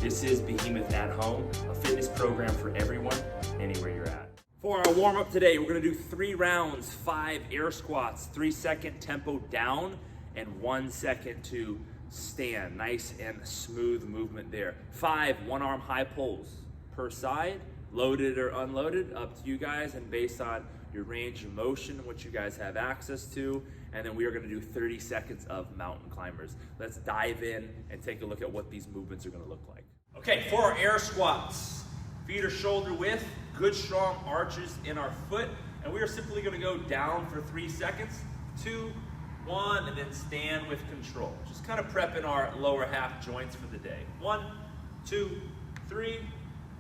This is Behemoth at Home, a fitness program for everyone, anywhere you're at. For our warm-up today, we're gonna do 3 rounds, 5 air squats, 3-second tempo down, and 1 second to stand. Nice and smooth movement there. 5 one-arm high pulls per side, loaded or unloaded, up to you guys, and based on your range of motion, what you guys have access to. And then we are gonna do 30 seconds of mountain climbers. Let's dive in and take a look at what these movements are gonna look like. Okay, for our air squats, feet are shoulder width, good strong arches in our foot, and we are simply gonna go down for 3 seconds, 2, 1, and then stand with control. Just kind of prepping our lower half joints for the day. 1, 2, 3,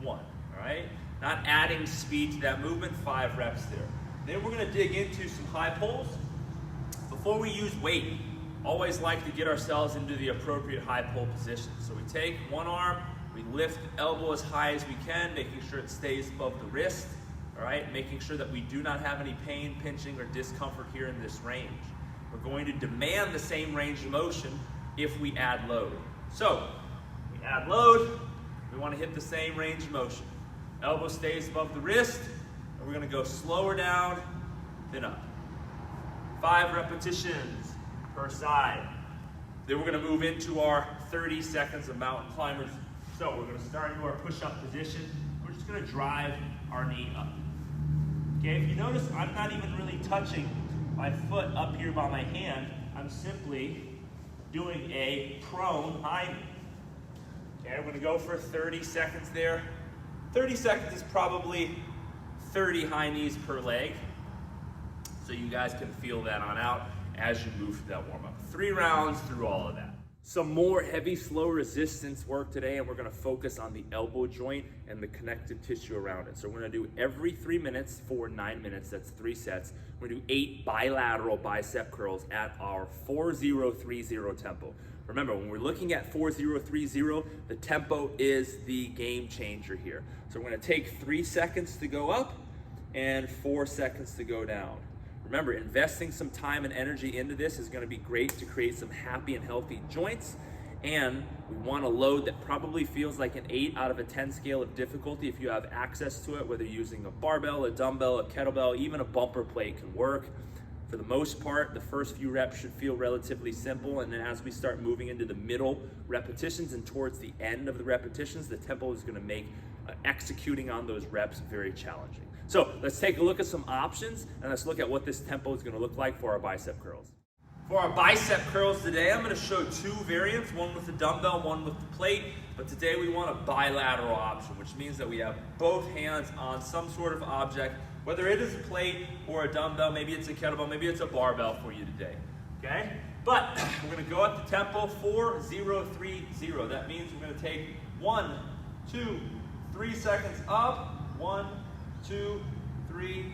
1, all right? Not adding speed to that movement, 5 reps there. Then we're gonna dig into some high pulls. Before we use weight, always like to get ourselves into the appropriate high pull position. So we take one arm, we lift the elbow as high as we can, making sure it stays above the wrist, all right? Making sure that we do not have any pain, pinching, or discomfort here in this range. We're going to demand the same range of motion if we add load. So, we add load, we want to hit the same range of motion. Elbow stays above the wrist, and we're going to go slower down, then up. 5 repetitions per side. Then we're going to move into our 30 seconds of mountain climbers. So we're going to start into our push-up position. We're just going to drive our knee up. Okay, if you notice, I'm not even really touching my foot up here by my hand. I'm simply doing a prone high knee. Okay, I'm going to go for 30 seconds there. 30 seconds is probably 30 high knees per leg. So you guys can feel that on out as you move through that warm-up. 3 rounds through all of that. Some more heavy, slow resistance work today, and we're gonna focus on the elbow joint and the connective tissue around it. So we're gonna do every 3 minutes for 9 minutes, that's 3 sets. We're gonna do 8 bilateral bicep curls at our 4-0-3-0 tempo. Remember, when we're looking at 4-0-3-0, the tempo is the game changer here. So we're gonna take 3 seconds to go up and 4 seconds to go down. Remember, investing some time and energy into this is going to be great to create some happy and healthy joints, and we want a load that probably feels like an 8 out of a 10 scale of difficulty if you have access to it, whether you're using a barbell, a dumbbell, a kettlebell, even a bumper plate can work. For the most part, the first few reps should feel relatively simple, and then as we start moving into the middle repetitions and towards the end of the repetitions, the tempo is going to make executing on those reps very challenging. So let's take a look at some options, and let's look at what this tempo is going to look like for our bicep curls. For our bicep curls today, I'm going to show 2 variants, one with the dumbbell, one with the plate, but today we want a bilateral option, which means that we have both hands on some sort of object, whether it is a plate or a dumbbell, maybe it's a kettlebell, maybe it's a barbell for you today, okay? But we're going to go at the tempo 4-0-3-0. That means we're going to take 1, 2, 3 seconds up, 1, 2, 3,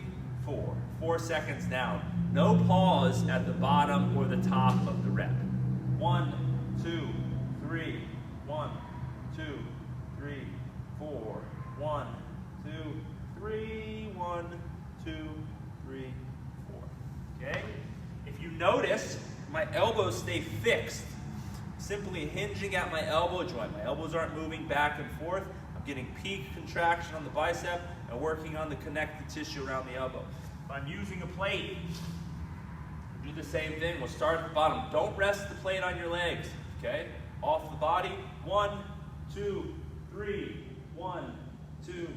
4. 4 seconds down. No pause at the bottom or the top of the rep. 1, 2, 3, 1, 2, 3, 4. 1, 2, 3, 1, 2, 3, 4. Okay? If you notice, my elbows stay fixed. Simply hinging at my elbow joint. My elbows aren't moving back and forth. I'm getting peak contraction on the bicep and working on the connective tissue around the elbow. If I'm using a plate, do the same thing. We'll start at the bottom. Don't rest the plate on your legs, okay? Off the body. 1, 2, 3. 1, 2,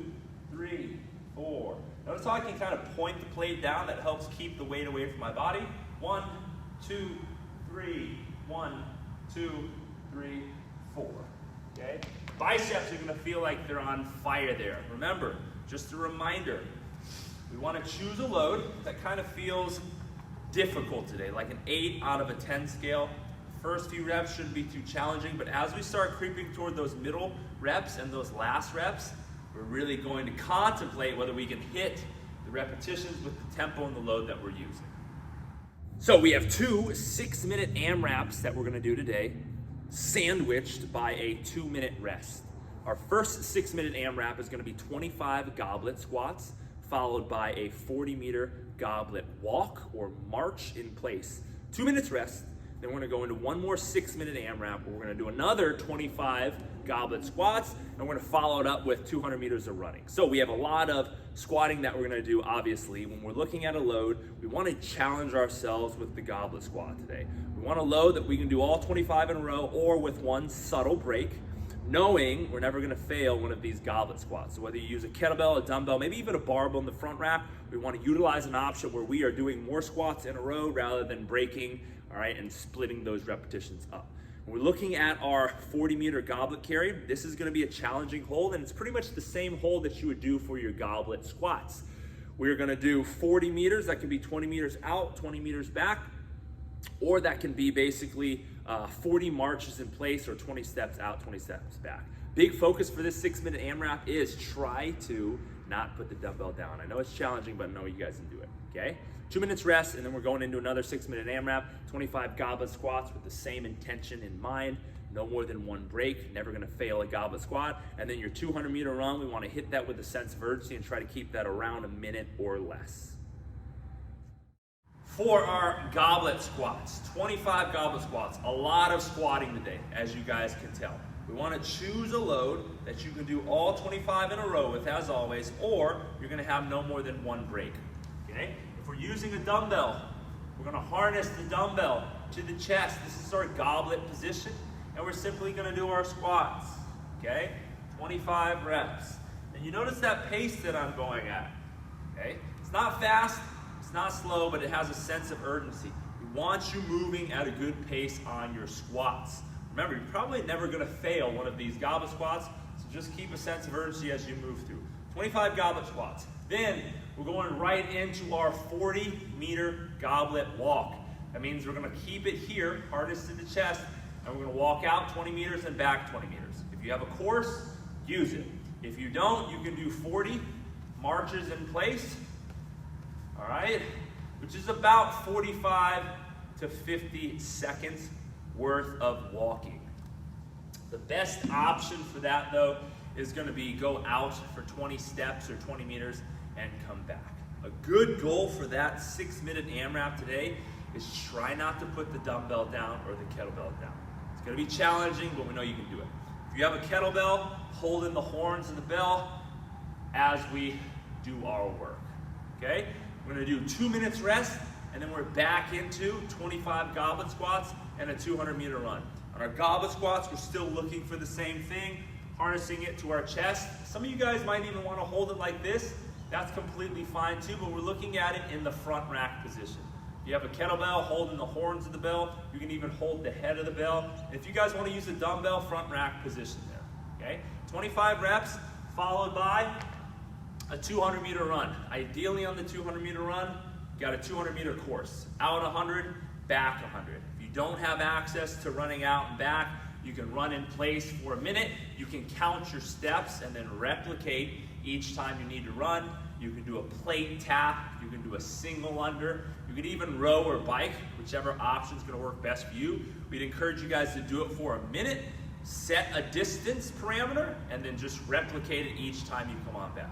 3, 4. Notice how I can kind of point the plate down. That helps keep the weight away from my body. 1, 2, 3. 1, 2, 3, 4. Okay? Biceps are going to feel like they're on fire there. Remember, just a reminder, we want to choose a load that kind of feels difficult today, like an 8 out of a 10 scale. First few reps shouldn't be too challenging, but as we start creeping toward those middle reps and those last reps, we're really going to contemplate whether we can hit the repetitions with the tempo and the load that we're using. So we have 2 6-minute AMRAPs that we're going to do today, sandwiched by a 2-minute rest. Our first 6-minute AMRAP is going to be 25 goblet squats, followed by a 40-meter goblet walk or march in place. 2 minutes rest, Then we're gonna go into one more 6-minute AMRAP where we're gonna do another 25 goblet squats, and we're gonna follow it up with 200 meters of running. So we have a lot of squatting that we're gonna do, obviously. When we're looking at a load, we wanna challenge ourselves with the goblet squat today. We want a load that we can do all 25 in a row or with one subtle break, knowing we're never gonna fail one of these goblet squats. So whether you use a kettlebell, a dumbbell, maybe even a barbell in the front rack, we wanna utilize an option where we are doing more squats in a row rather than breaking, all right, and splitting those repetitions up. When we're looking at our 40-meter goblet carry, this is gonna be a challenging hold, and it's pretty much the same hold that you would do for your goblet squats. We're gonna do 40 meters, that can be 20 meters out, 20 meters back, or that can be basically 40 marches in place or 20 steps out, 20 steps back. Big focus for this 6-minute AMRAP is try to not put the dumbbell down. I know it's challenging, but I know you guys can do it, okay? 2 minutes rest, and then we're going into another 6-minute AMRAP, 25 goblet squats with the same intention in mind. No more than one break, never gonna fail a goblet squat. And then your 200-meter run, we wanna hit that with a sense of urgency and try to keep that around a minute or less. For our goblet squats, 25 goblet squats, a lot of squatting today, as you guys can tell. We want to choose a load that you can do all 25 in a row with, as always, or you're going to have no more than one break. Okay? If we're using a dumbbell, we're going to harness the dumbbell to the chest. This is our goblet position, and we're simply going to do our squats. Okay? 25 reps. And you notice that pace that I'm going at. Okay? It's not fast. It's not slow, but it has a sense of urgency. We want you moving at a good pace on your squats. Remember, you're probably never gonna fail one of these goblet squats, so just keep a sense of urgency as you move through. 25 goblet squats. Then we're going right into our 40-meter goblet walk. That means we're gonna keep it here, harness to the chest, and we're gonna walk out 20 meters and back 20 meters. If you have a course, use it. If you don't, you can do 40 marches in place. All right, which is about 45 to 50 seconds worth of walking. The best option for that, though, is going to be go out for 20 steps or 20 meters and come back. A good goal for that 6-minute AMRAP today is try not to put the dumbbell down or the kettlebell down. It's going to be challenging, but we know you can do it. If you have a kettlebell, hold in the horns of the bell as we do our work, okay? We're gonna do 2 minutes rest, and then we're back into 25 goblet squats and a 200-meter run. On our goblet squats, we're still looking for the same thing, harnessing it to our chest. Some of you guys might even wanna hold it like this. That's completely fine too, but we're looking at it in the front rack position. If you have a kettlebell, holding the horns of the bell. You can even hold the head of the bell. If you guys wanna use a dumbbell, front rack position there, okay? 25 reps, followed by a 200-meter run. Ideally on the 200-meter run, you got a 200-meter course. Out 100, back 100. If you don't have access to running out and back, you can run in place for a minute. You can count your steps and then replicate each time you need to run. You can do a plate tap. You can do a single under. You can even row or bike, whichever option is going to work best for you. We'd encourage you guys to do it for a minute, set a distance parameter, and then just replicate it each time you come on back.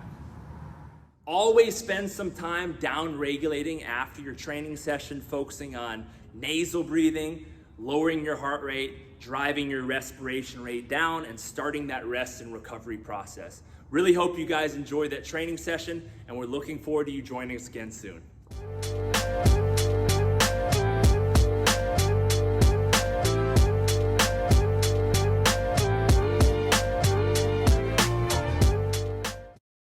Always spend some time down regulating after your training session, focusing on nasal breathing, lowering your heart rate, driving your respiration rate down, and starting that rest and recovery process. Really hope you guys enjoyed that training session, and we're looking forward to you joining us again soon.